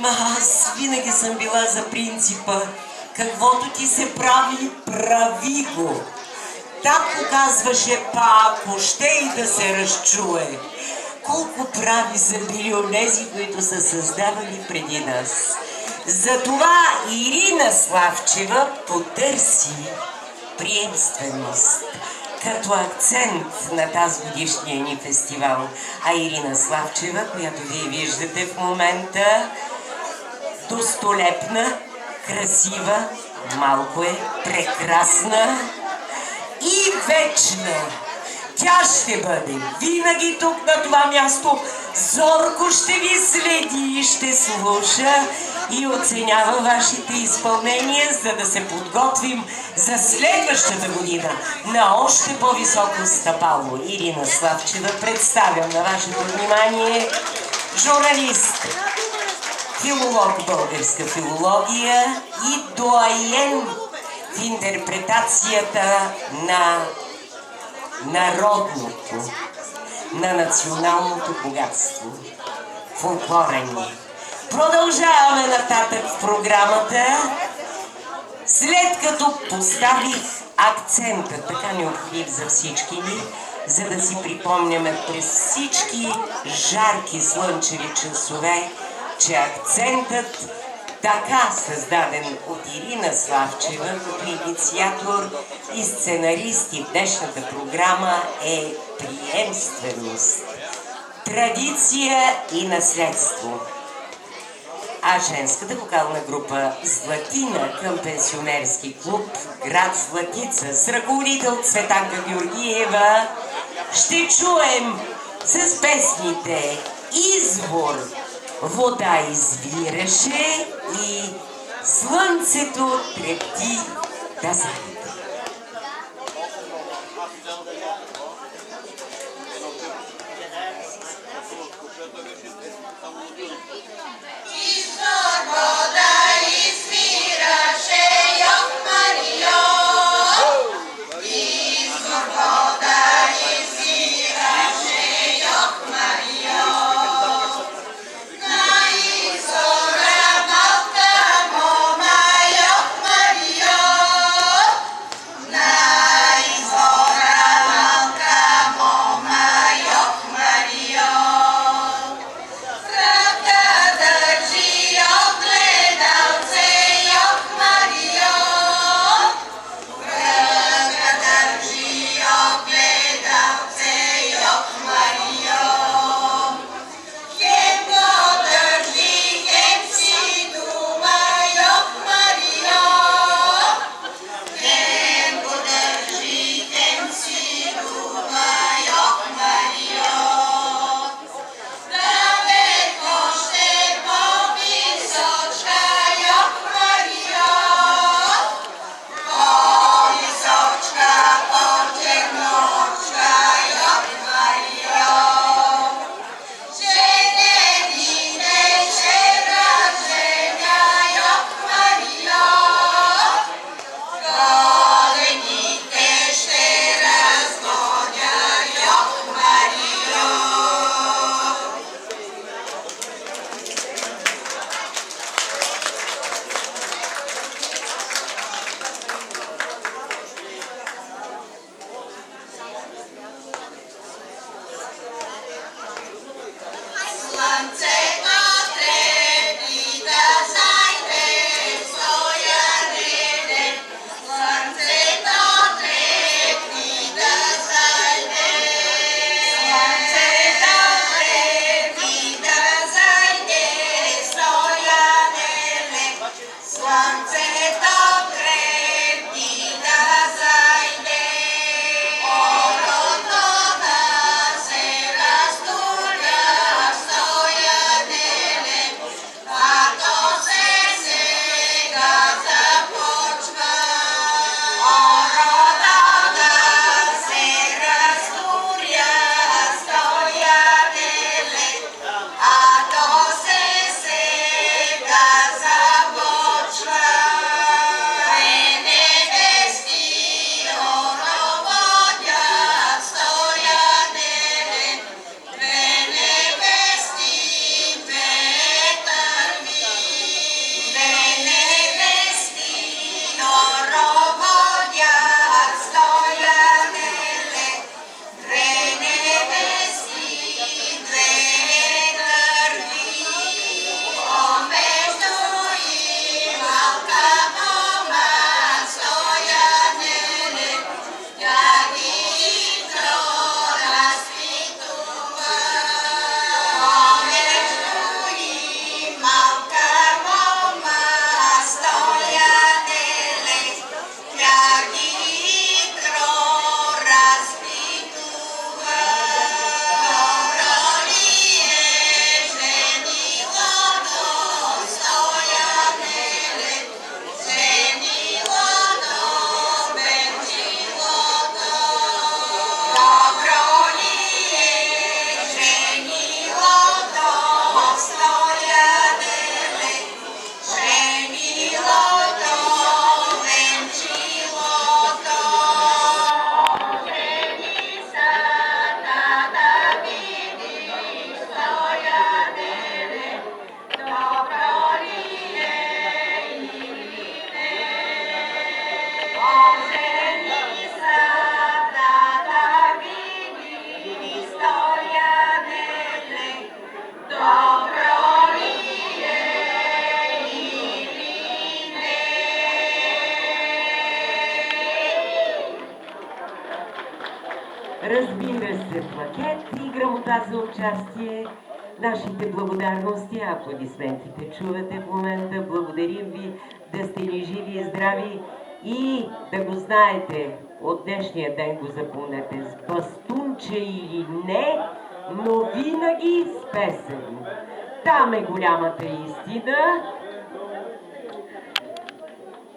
Аз винаги съм била за принципа каквото ти се прави, прави го. Татко казваше, ако ще и да се разчуе. Колко прави са били онези, които са създавали преди нас. Затова Ирина Славчева потърси приемственост като акцент на тази годишния ни фестивал. А Ирина Славчева, която вие виждате в момента, достолепна, красива, малко е прекрасна и вечна. Тя ще бъде винаги тук на това място, зорко ще ви следи и ще слуша и оценява вашите изпълнения, за да се подготвим за следващата година на още по-високо стъпало. Ирина Славчева представям на вашето внимание, журналист, филолог, българска филология и доайен в интерпретацията на народното, на националното богатство. Фолклора ни. Продължаваме нататък в програмата, след като поставих акцента, така необходим за всички ни, за да си припомняме през всички жарки слънчеви часове, че акцентът, така създаден от Ирина Славчева като инициатор и сценарист в днешната програма, е приемственост, традиция и наследство. А женската вокална група Златина към пенсионерски клуб град Златица с ръководител Цветанка Георгиева ще чуем с песните "Извор", "Вода извираше" и "Слънцето трепти да заеде". Разбира се, плакет и грамота за участие. Нашите благодарности, аплодисментите чувате в момента. Благодарим ви да сте ни живи и здрави и да го знаете, от днешния ден го запомнете, с бастунче или не, но винаги с песен. Там е голямата истина.